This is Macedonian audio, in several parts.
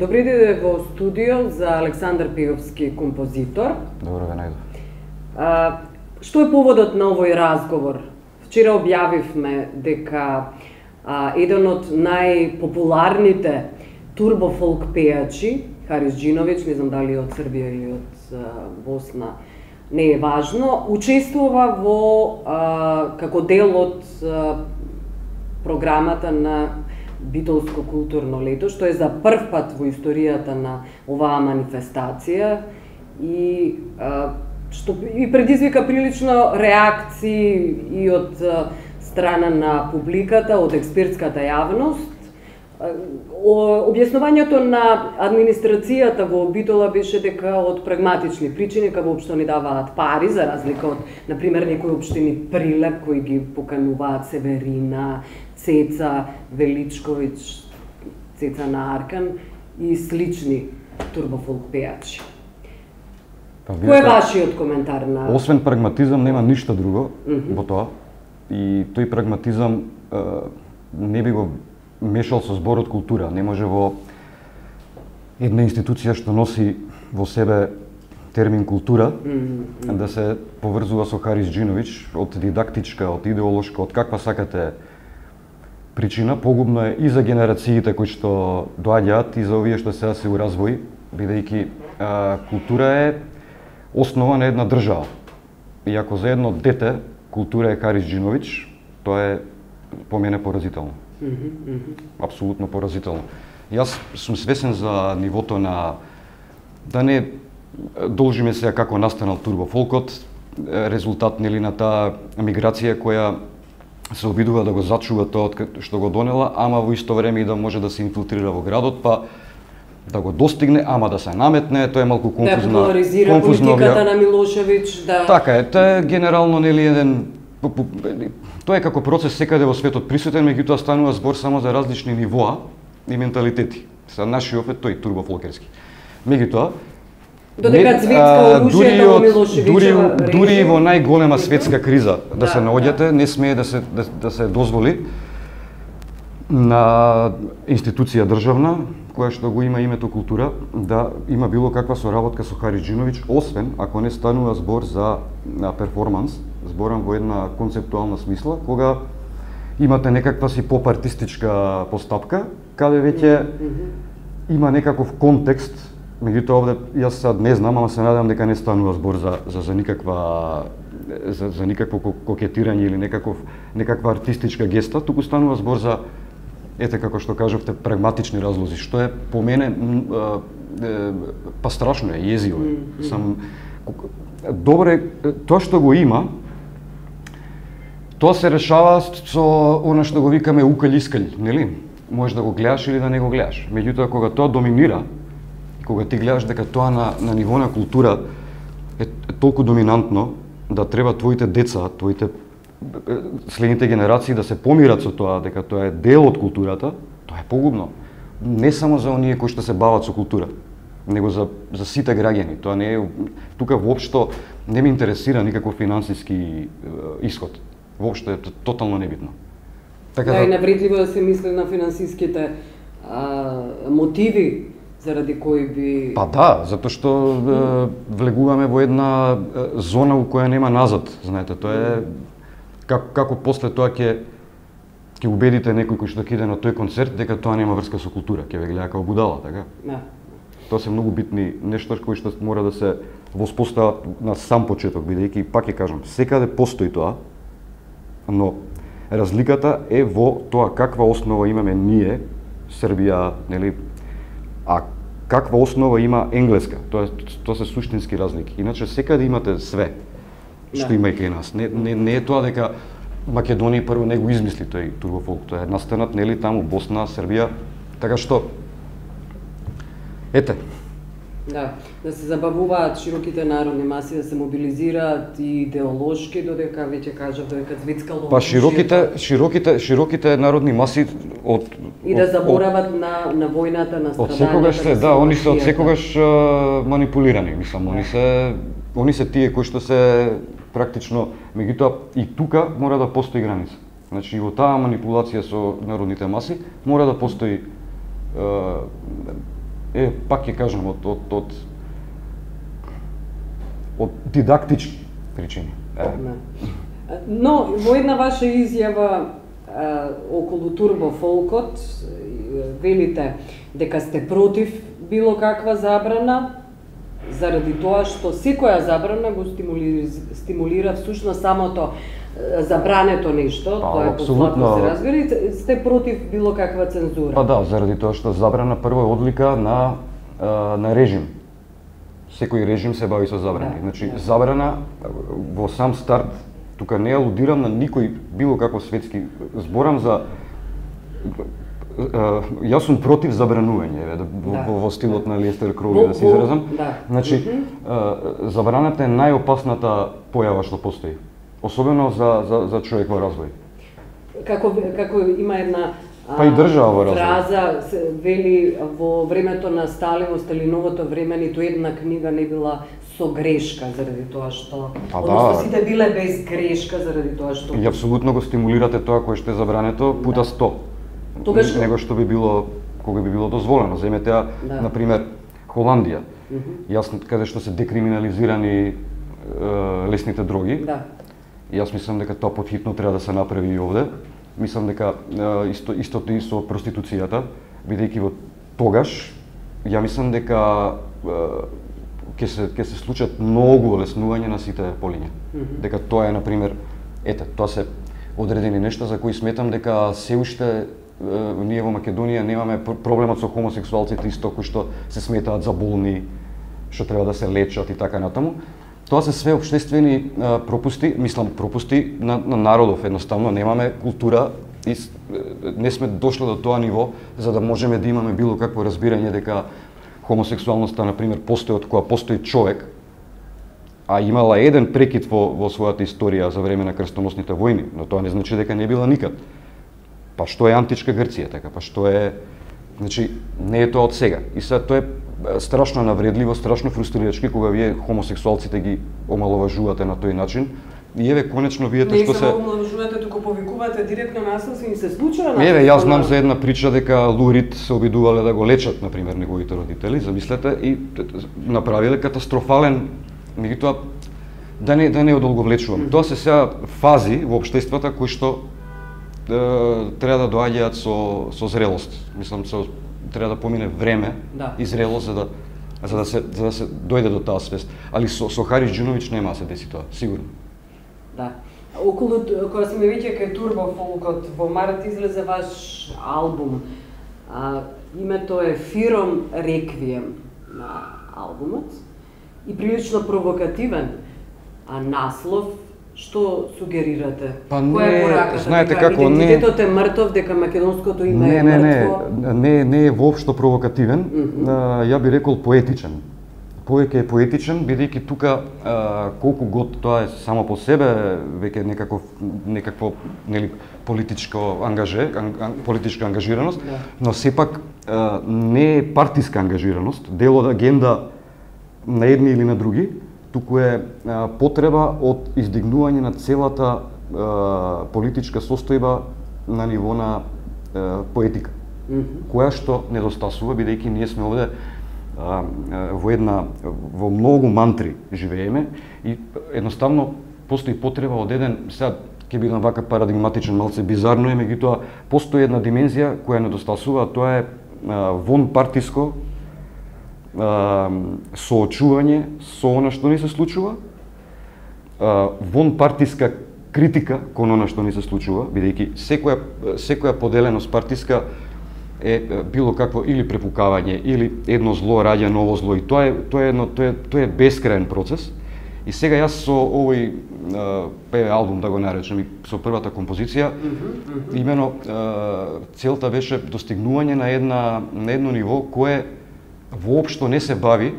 Добри дојде во студио за Александар Пејовски, композитор. Добро ве најдов. Што е поводот на овој разговор? Вчера објавивме дека еден од најпопуларните турбофолк пејачи, Харис Џиновиќ, не знам дали од Србија или од Босна, не е важно, учествува во како дел од програмата на Битолско културно лето, што е за прв пат во историјата на оваа манифестација и што и предизвика прилично реакции и од страна на публиката, од експертската јавност. Објаснувањето на администрацијата во Битола беше дека од прагматични причини, кога воопшто не даваат пари, за разлика од, например, некои општини Прилеп, кои ги покануваат Северина, Цеца Величковиќ, Цеца на Аркан и слични турбофолк пејачи. Кој е вашиот коментар на... Освен прагматизам нема ништо друго во тоа. И тој прагматизам не би го мешал со зборот култура. Не може во една институција што носи во себе термин култура да се поврзува со Харис Џиновиќ од дидактичка, од идеолошка, од каква сакате причина. Погубно е и за генерациите кои што доаѓаат и за овие што сега се у развој, бидејќи култура е основа на една држава. И ако за едно дете култура е Харис Џиновиќ, тоа е по мене поразително. Апсолутно поразително. Јас сум свесен за нивото на... Да не должиме сега како настанал турбофолкот, резултат нели на таа миграција која се обидува да го зачува тоа што го донела, ама во исто време и да може да се инфилтрира во градот, па да го достигне, ама да се наметне, тоа е малку конфузно. Да поларизира политиката на Милошевиќ, да... Така е, тоа е генерално нели еден... Тоа е како процес секаде во светот присутен, меѓутоа станува збор само за различни нивоа и менталитети. Са нашиот е тој турбофолкерски. Меѓутоа, додека Цвицка оружјето во Милошевиќева дури и во најголема светска криза да се наоѓате, не смее да се дозволи на институција државна, која што го има името култура, да има било каква соработка со Харис Џиновиќ, освен ако не станува збор за перформанс, зборам во една концептуална смисла, кога имате некаква си поп-артистичка постапка, каде веќе има некаков контекст, меѓутоа овде јас сад не знам, ама се надевам дека не станува збор за никакво кокетирање или некаква артистичка геста, туку станува збор за, ете како што кажавте, прагматични разлози, што е по мене па страшно е, језиво е. Добре, тоа што го има, тоа се решава со она што го викаме укаль-искаль, нели? Можеш да го гледаш или да не го гледаш. Меѓутоа, кога тоа доминира, кога ти гледаш дека тоа на ниво на култура е толку доминантно, да треба твоите деца, твоите следните генерации да се помират со тоа, дека тоа е дел од културата, тоа е погубно. Не само за оние кои што се бават со култура, него за сите граѓани. Тоа не е, тука воопшто не ме интересира никаков финансиски исход. Воопшто е тотално небитно. Така да, и навредливо да се мисли на финансиските мотиви заради кои би... Па да, затоа што влегуваме во една зона у која нема назад, знаете, тоа е како после тоа ќе убедите некој кој што ќе иде на тој концерт дека тоа нема врска со култура, ќе ве гледа како будала, така? Да. Тоа се многу битни нешта кои што мора да се воспостават на сам почеток, бидејќи пак ќе кажам, секаде постои тоа, но разликата е во тоа каква основа имаме ние, Србија, нели, а каква основа има Енглеска. Тоа се суштински разлики. Иначе секаде имате све што има и кај нас. Не е тоа дека Македонија прво не го измисли тој турбофолк, тоа е настанат нели таму Босна, Србија, така што ете. Да се забавуваат широките народни маси, да се мобилизираат и идеолошки, додека веќе кажав дека Цвицка ловеше. Па широките народни маси и да заборават на војната, на страдањата. Од секогаш се, да, они се од секогаш манипулирани, мислам, они се тие кои што се практично, меѓутоа и тука мора да постои граница. Значи и во таа манипулација со народните маси мора да постои пак ќе кажам, од дидактички причини. Но, во една ваша изјава околу турбофолкот, велите дека сте против било каква забрана, заради тоа што секоја забрана го стимулира всушност самото забрането нешто, тоа е послатно се разбери, сте против било каква цензура. Па да, заради тоа што забрана прво е одлика на режим. Секој режим се бави со забрани. Значи, забрана во сам старт, тука не алудирам на никој било каков светски, зборам за јас сум против забранување, во стилот на Лестер Кроули да се изразам. Значи, забраната е најопасната појава што постои, особено за човек во развој. Како има една па и држава во развој. Фраза вели во времето на Сталин, во Сталиновото време, ниту една книга не била со грешка заради тоа што односно сите биле без грешка заради тоа што и апсолутно го стимулирате тоа кое што е забрането пута 100. Тогаш него што би било кога би било дозволено. Земете на пример Холандија. Јас каде што се декриминализирани лесните дроги. Јас мислам дека тоа потхитно треба да се направи и овде. Мислам дека истото и со проституцијата, бидејќи во тогаш ја мислам дека ќе се случат многу олеснување на сите полиња. Дека тоа е на пример, тоа се одредени нешта за кои сметам дека се уште ние во Македонија немаме проблемот со хомосексуалците исто кои што се сметаат за болни, што треба да се лечат и така натаму. Тоа се све општествени пропусти, мислам пропусти на народов, едноставно немаме култура и не сме дошли до тоа ниво за да можеме да имаме било какво разбирање дека хомосексуалноста на пример постои од кога постои човек, а имала еден прекид во својата историја за време на крстоносните војни, но тоа не значи дека не била никад. Па што е античка Грција, така, па што е, значи, не е тоа од сега. И сега тоа е страшно навредливо, страшно фрустрирачки кога вие хомосексуалците ги омаловажувате на тој начин. И еве конечно видите што се не само омаловажувате, туку повикувате директно насилство и се случува насилство. Еве јас знам за една прича дека Лурид се обидувале да го лечат на пример неговите родители, замислете, и направиле катастрофален, меѓутоа да не одолговлечувам. Тоа се сега фази во општествата кои што треба да доаѓаат со зрелост. Мислам треба да помине време и зрелост за да се дојде до таа свест. Али со Харис Џуновиќ нема да се деси тоа, сигурно. Да. Околу кога сме веќе кај турбофолкот, во март излезе ваш албум. Името е Фиром Реквием на албумот и прилично провокативен наслов. Што сугерирате? Која е пораката? Знаете како идентитетот е мртов, дека македонското име е мртво? Не е воопшто провокативен, ја би рекол поетичен. Повеќе е поетичен, бидејќи тука колку год тоа е само по себе веќе некакво нели политичка ангажираност, но сепак не е партиска ангажираност, дел од агенда на едни или на други, туку е потреба од издигнување на целата политичка состојба на ниво на поетика, која што недостасува, бидејќи ние сме овде во многу мантри живееме и едноставно постои потреба од еден, сега ќе бидам вака парадигматичен, малце бизарно е, меѓутоа постои една димензија која недостасува, а тоа е вон партиско соочување со она што ни се случува, вон партиска критика кон она што ни се случува, бидејќи секоја поделеност партиска е било какво или препукавање или едно зло раѓа ново зло и тоа е бескраен процес. И сега јас со овој албум, да го наречем, со првата композиција, имено целта беше достигнување на едно ниво кое воопшто не се бави,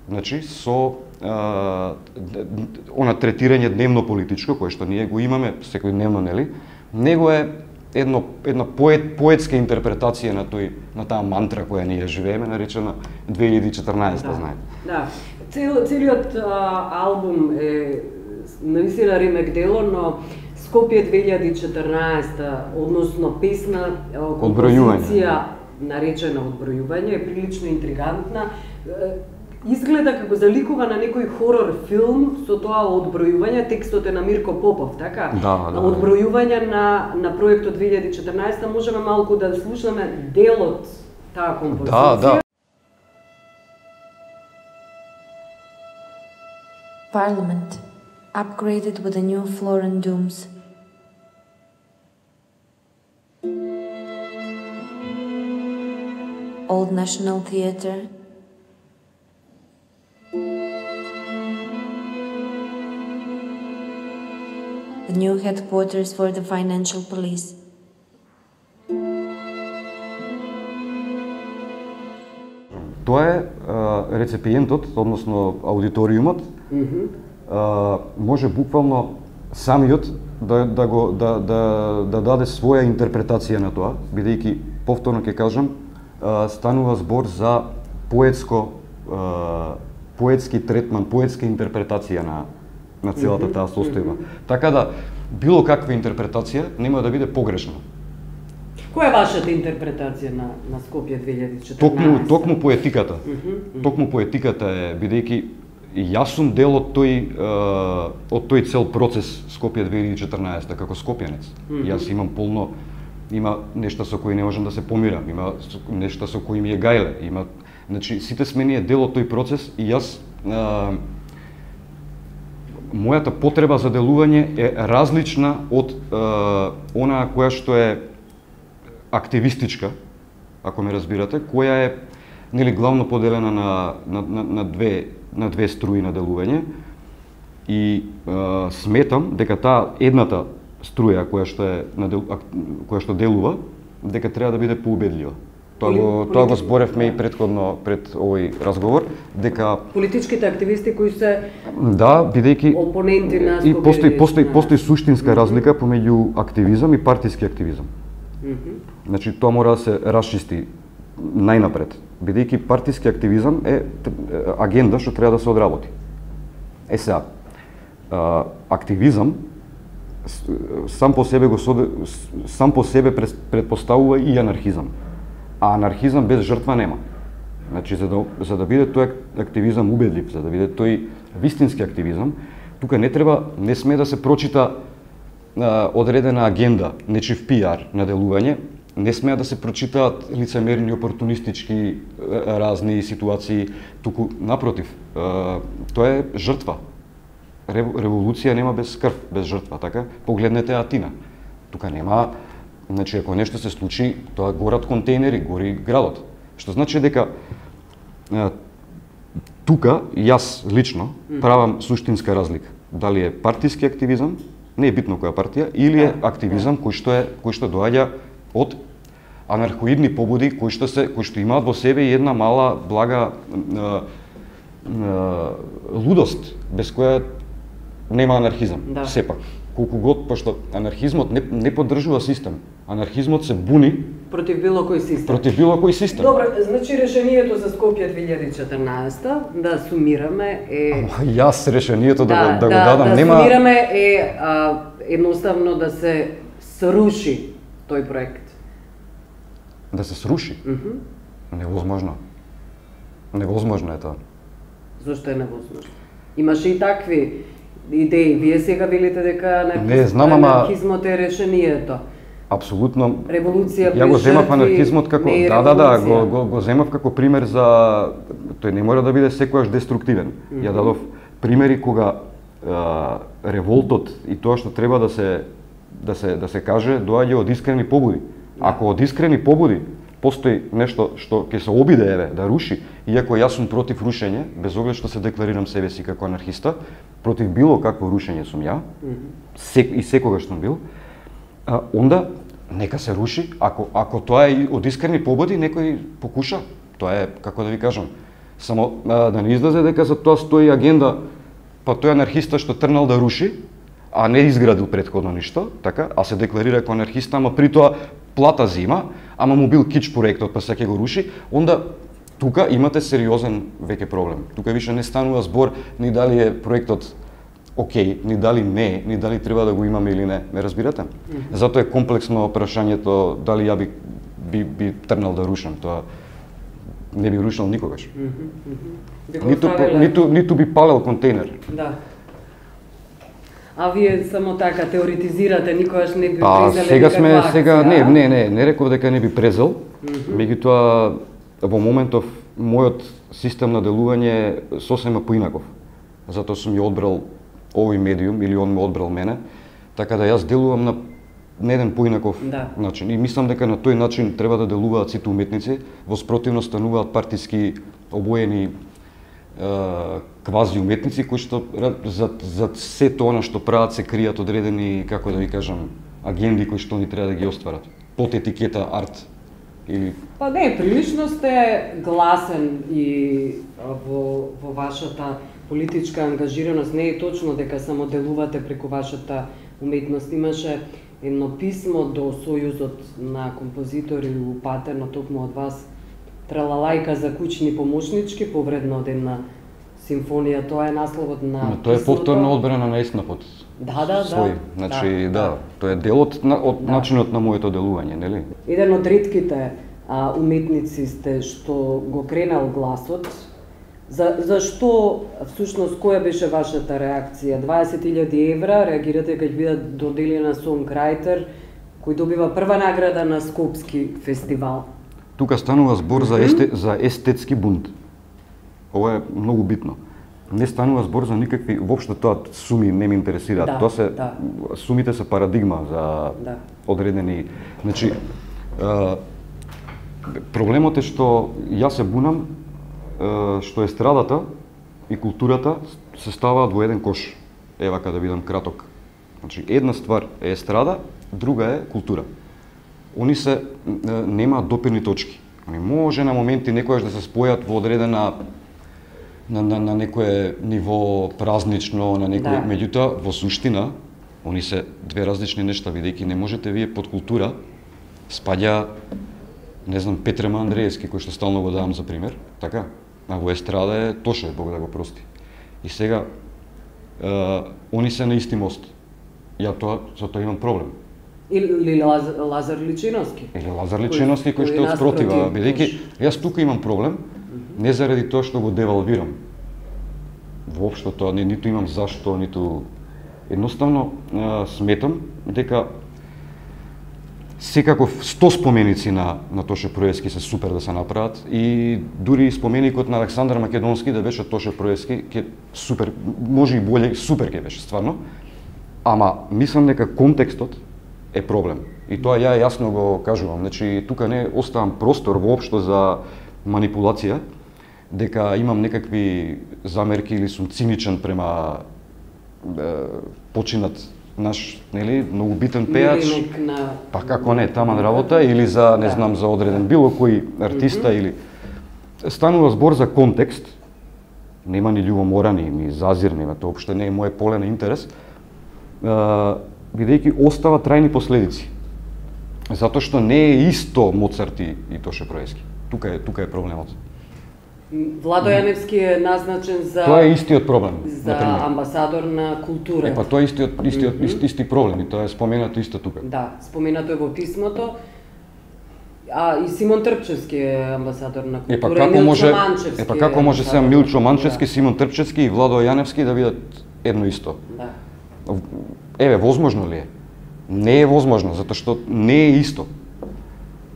значи, со она третирање дневно политичко, кое што ние го имаме секојдневно, нели, него е една поетска интерпретација на таа мантра која ние живееме, наречена 2014, знаете. Да. Целиот албум е наистина ремек дело, но Скопје 2014, односно песна, композиција наречена одбројување, е прилично интригантна. Изгледа како заликува на некој хорор филм со тоа одбројување, текстот е на Мирко Попов, така? Да. Одбројување на проектот 2014, можеме малку да слушнеме дел од таа композиција. Да. Parliament, upgraded with a new floor and dooms. Old National Theatre. The new headquarters for the financial police. Тоа е рецепиентот, односно аудиториумот, може буквално самиот да даде своја интерпретација на тоа, бидејќи повторно ќе кажам, станува збор за поетски третман, поетска интерпретација на целата таа состојба. Така да било каква интерпретација нема да биде погрешна. Која е вашата интерпретација на Скопје 2014? Токму поетиката. Токму поетиката е, бидејќи јас сум дел од тој цел процес Скопје 2014 како скопјанец. Јас имам има нешта со кои не можам да се помирам, има нешта со кои ми е гајле, значи сите сме ние дел од тој процес и јас мојата потреба за делување е различна од онаа која што е активистичка, ако ме разбирате, која е главно поделена на две струи на делување и сметам дека таа едната струја која што делува, дека треба да биде поубедлива. Тоа го зборевме и претходно пред овој разговор, дека политичките активисти кои се бидејќи опоненти на и постои суштинска разлика помеѓу активизам и партиски активизам. Значи тоа мора да се расчисти најнапред, бидејќи партиски активизам е агенда што треба да се одработи. Сега, активизам сам по себе предпоставува и анархизам. А анархизам без жртва нема. Значи за да биде тој активизам убедлив, за да биде тој вистински активизам, тука не сме да се прочита одредена агенда, нечив пиар на делување, не смеа да се прочитаат лицемерни, опортунистички разни ситуации, туку напротив, тоа е жртва. Револуција нема без крв, без жртва, така? Погледнете Атина. Тука нема, значи ако нешто се случи, тоа горат контейнери, гори градот. Што значи дека тука јас лично правам суштинска разлика. Дали е партиски активизам, не е битно која партија, или е активизам кој што доаѓа од анархоидни побуди кои што имаат во себе и една мала блага лудост без која нема анархизам. Сепак, колку год, пошто анархизмот не поддржува систем. Анархизмот се буни против било кој систем. Добро, значи решението за Скопје 2014, да сумираме е јас решението да го дадам нема. Да сумираме е едноставно да се сруши тој проект. Да се сруши? Невозможно. Невозможно е тоа. Зошто е невозможно? Имаше и такви идеи. Вие сега велите дека анархизмот е решението. Апсолутно. Револуција без Ја го земав анархизмот како го земав како пример за тој не мора да биде секогаш деструктивен. Ја дадов примери кога револтот и тоа што треба да се каже доаѓа од искрени побуди. Ако од искрени побуди постои нешто што ќе се обиде да руши, иако јас сум против рушење, без оглед што се декларирам себе си како анархиста, против било какво рушење сум ја, и секогаш сум бил, онда нека се руши, ако тоа е од искрени побуди, некој покуша, тоа е, како да ви кажам, само да не излезе дека за тоа стои агенда, па тој анархиста што трнал да руши, а не изградил претходно ништо, така, а се декларира како анархиста, ама при тоа плата зима, ама му бил кич проектот, па сега ќе го руши, онда тука имате сериозен веќе проблем. Тука више не станува збор ни дали е проектот окей, ни дали не, ни дали треба да го имаме или не, ме разбирате? Затоа е комплексно прашањето дали ја би би тргнал да рушам, тоа не би рушил никогаш. Би го Ниту оставиле- ниту би палел контейнер. Да. А вие само така теоретизирате, никогаш не би Па презеле сега сме никаква сега акција, не реков дека не би презел. Меѓутоа во моментов мојот систем на делување е сосема поинаков. Затоа сум ја одбрал овој медиум или он ме одбрал мене, така да јас делувам на еден поинаков Да. начин. И мислам дека на тој начин треба да делуваат сите уметници, во спротивно стануваат партиски обоени квази уметници кои што за сето она што прават се кријат одредени, како да ви кажам, агенди кои што ни треба да ги остварат. Под етикета арт или Па не, прилично сте гласен и во вашата политичка ангажираност. Не е точно дека само делувате преку вашата уметност. Имаше едно писмо до Сојузот на композитори упатено токму од вас, тралалајка за кучни помошнички, повредно од една симфонија. Тоа е насловот на Но тоа е писмото. повторна одбрана на еснапот. Да. Свој. Значи, да, тоа е дел од начинот на моето делување, нели? Еден од ретките уметници сте што го кренал гласот. Зашто, всушност, која беше вашата реакција? 20.000 евра, реагирате кога ќе биде доделена Songwriter, кој добива прва награда на Скопски фестивал. Тука станува збор за естетски бунт. Ова е многу битно. Не станува збор за никакви, воопшто тоа суми не ме интересираат. Да, Тоа се да. сумите се парадигма за Да. одредени, значи проблемот е што јас се бунам што естрадата и културата се ставаат во еден кош. Ева каде бидам краток. Значи една ствар е естрада, друга е култура. Они се немаат допирни точки. Они може на моменти некојаш да се спојат во одредена на некое ниво празнично, на некој, Да. меѓутоа во суштина они се две различни нешта, бидејќи не можете вие под култура спаѓа, не знам, Петрема Андреевски, кој што стално го давам за пример, така? А во естрада е Тоше, Бог да го прости. И сега они се на исти мост. Ја со тоа имам проблем. Или Лазар Личиновски. Или Лазар Личиновски кој што е од спротива, бидејќи јас тука имам проблем, не заради тоа што го девалвирам. Воопшто тоа ниту имам зашто, ниту едноставно сметам дека секаков 100 споменици на Тоше Проески се супер да се направат и дури споменикот на Александар Македонски да беше Тоше Проески ќе супер, може и боле, супер ќе беше стварно. Ама мислам дека контекстот е проблем. И тоа ја јасно го кажувам. Значи тука не оставам простор воопшто за манипулација, дека имам некакви замерки или сум циничен према починат наш, нели, многу битен пеач. Па како не, таман работа или за, не знам, за одреден било кој артиста или станува збор за контекст. Нема ни љубоморани, ни зазирни, тоа општо не е мој поле на интерес. Бидејќи остава трајни последици. Затоа што не е исто Моцарт и Тоше Проески. Тука е проблемот. Владо Јаневски е назначен за Тоа е истиот проблем, за например. амбасадор на култура. Па тоа е исти проблем и тоа е споменато исто тука. Да, споменато е во писмото. А и Симон Трпчевски е амбасадор на култура. Како може сега Милчо Манчевски, Симон Трпчевски и Владо Јаневски да бидат едно исто? Да. Еве, возможно ли е? Не е возможно, затоа што не е исто.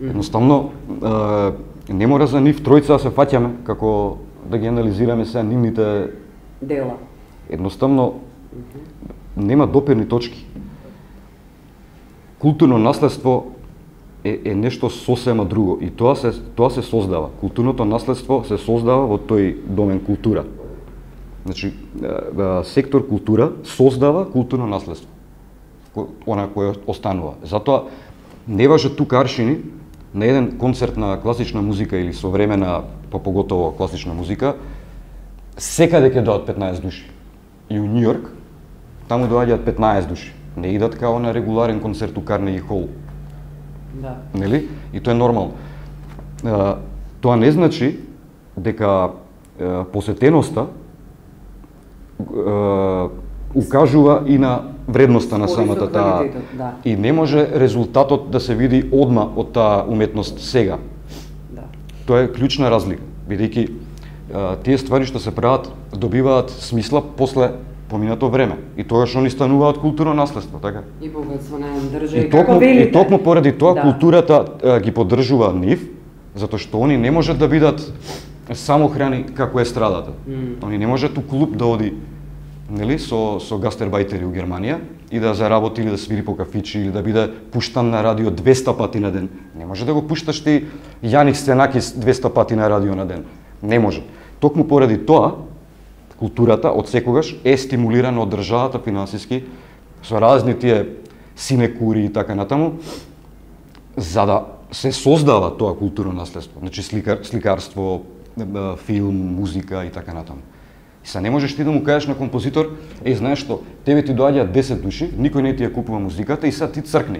Едноставно, не мора за нив тројца да се фаќаме, како да ги анализираме сега нивните дела. Едноставно, нема допирни точки. Културно наследство е нешто сосема друго и тоа се создава. Културното наследство се создава во тој домен култура. Значи, сектор култура создава културно наследство. Она кој останува. Затоа не важат тука аршини на еден концерт на класична музика или современа, па поготово класична музика, секаде ќе доаѓаат 15 души. И у Њујорк таму доаѓаат 15 души. Не идат као на регуларен концерт у Карнеги хол. Да. Нели? И тоа е нормално. Тоа не значи дека посетеноста укажува и на вредноста на Спори за самата таа квалитетот, да. и не може резултатот да се види одма од таа уметност сега. Да. Тоа е клучна разлика, бидејќи тие ствари што се прават добиваат смисла после поминато време и тогаш они стануваат културно наследство, така? И богатство на држава. И токму поради тоа Да. културата ги поддржува нив, затоа што они не можат да бидат самохрани како естрадата. Они не можат у клуб да оди, нели, со гастербајтери у Германија и да заработи или да свири по кафичи или да биде пуштан на радио 200 пати на ден. Не може да го пушташ ти Јаник Стенакис 200 пати на радио на ден. Не може. Токму поради тоа културата од секогаш е стимулирана од државата финансиски со разни тие синекури и така натаму, за да се создава тоа културно наследство. Значи сликарство, филм, музика и така натаму. И се не можеш ти да му кажеш на композитор, знаеш што, тебе ти доаѓаат 10 души, никој не ти ја купува музиката и сега ти цркни.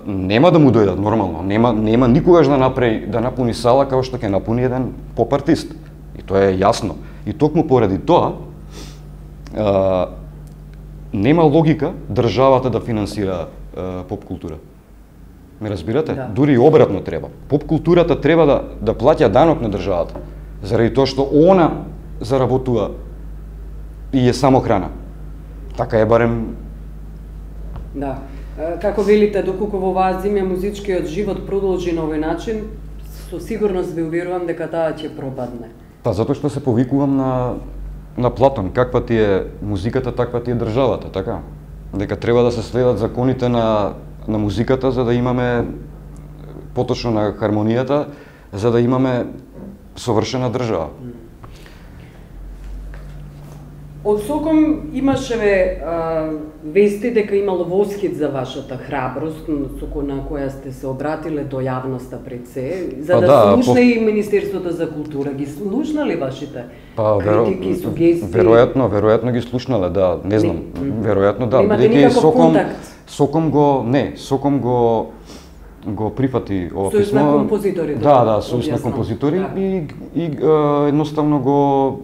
Нема да му дојдат нормално, нема никогаш да напуни сала како што ќе напуни еден поп артист. И тоа е јасно. И токму поради тоа нема логика државата да финансира поп култура. Ме разбирате? Да. Дури и обратно треба. Поп културата треба да плаќа данок на државата, заради тоа што она заработува и е самохрана. Така е барем. Да. Како велите, доколку во оваа земја музичкиот живот продолжи на овој начин, со сигурност ви уверувам дека таа ќе пропадне. Па затоа што се повикувам на Платон, каква ти е музиката, таква ти е државата, така? Дека треба да се следат законите на музиката за да имаме поточно на хармонијата, за да имаме совршена држава. Од Соком имаше вести дека имало восхит за вашата храброст, на која сте се обратиле до јавноста пред се, за слушне и Министерството за култура. Ги слушнале вашите критики, сугестии? Веројатно ги слушнале, да, не знам, веројатно да. Немате никаков контакт? Соком го прифати ова писмо. Сојуз на композитори. Да, Сојуз на композитори и едноставно го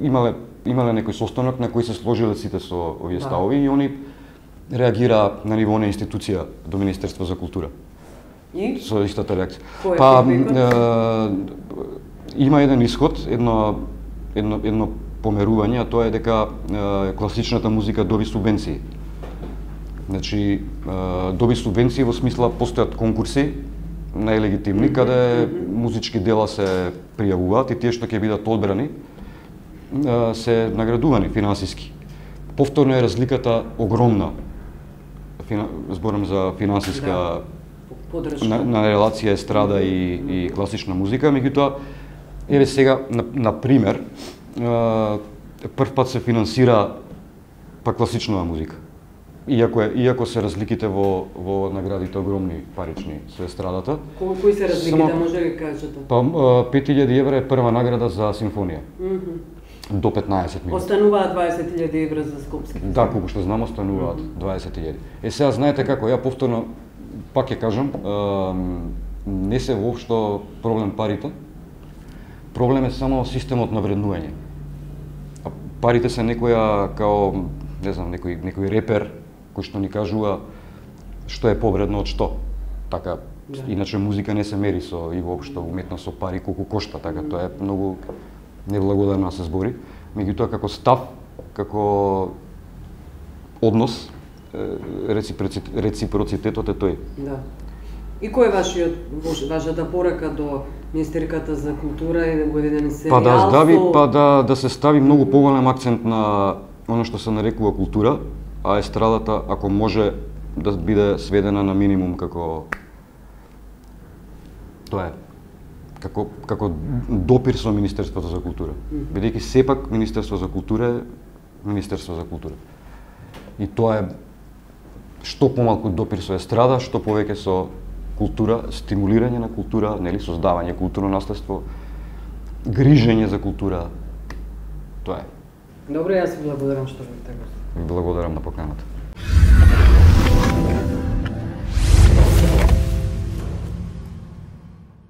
имале некој состанок на кој се сложиле сите со овие ставови и они реагираа на ниво на институција до Министерство за култура. И? Со истата реакција. Има еден исход, едно померување, а тоа е дека класичната музика доби субвенции. Значи, доби субвенции во смисла постојат конкурси најлегитимни, каде музички дела се пријавуваат и тие што ќе бидат одбрани се наградувани финансиски. Повторно е разликата огромна. Зборам за финансиска на релација естрада и класична музика, меѓутоа еве сега на пример прв пат се финансира па класичнава музика. Иако се разликите во наградите огромни парични со естрадата. Кои се разликите, може да ги кажете? Па 5000 евра е прва награда за симфонија. До 15 минути. Остануваат 20.000 евра за Скопски. Да, колку што знам, остануваат 20.000. Сега знаете како, ја повторно пак ќе кажам, не се воопшто проблем парите. Проблем е само системот на вреднување. Парите се некоја као, не знам, некој репер кој што ни кажува што е повредно од што. Така, иначе музика не се мери и воопшто уметност со пари колку кошта, така тоа е многу неблагодарно да се збори, меѓутоа како став, како однос, реципроцитетот е тој. Да. И кој е вашата порака до Министерката за култура и во еден серијал? Да се стави многу поголем акцент на оно што се нарекува култура, а естрадата, ако може, да биде сведена на минимум како тоа е. Како допир со Министерството за култура. Бидејќи сепак Министерство за култура е Министерство за култура. И тоа е што помалку допир со естрада, што повеќе со култура, стимулирање на култура, нели, создавање културно наследство, грижење за култура. Тоа е. Добро, јас ви благодарам што бевте. Ви благодарам на поканата.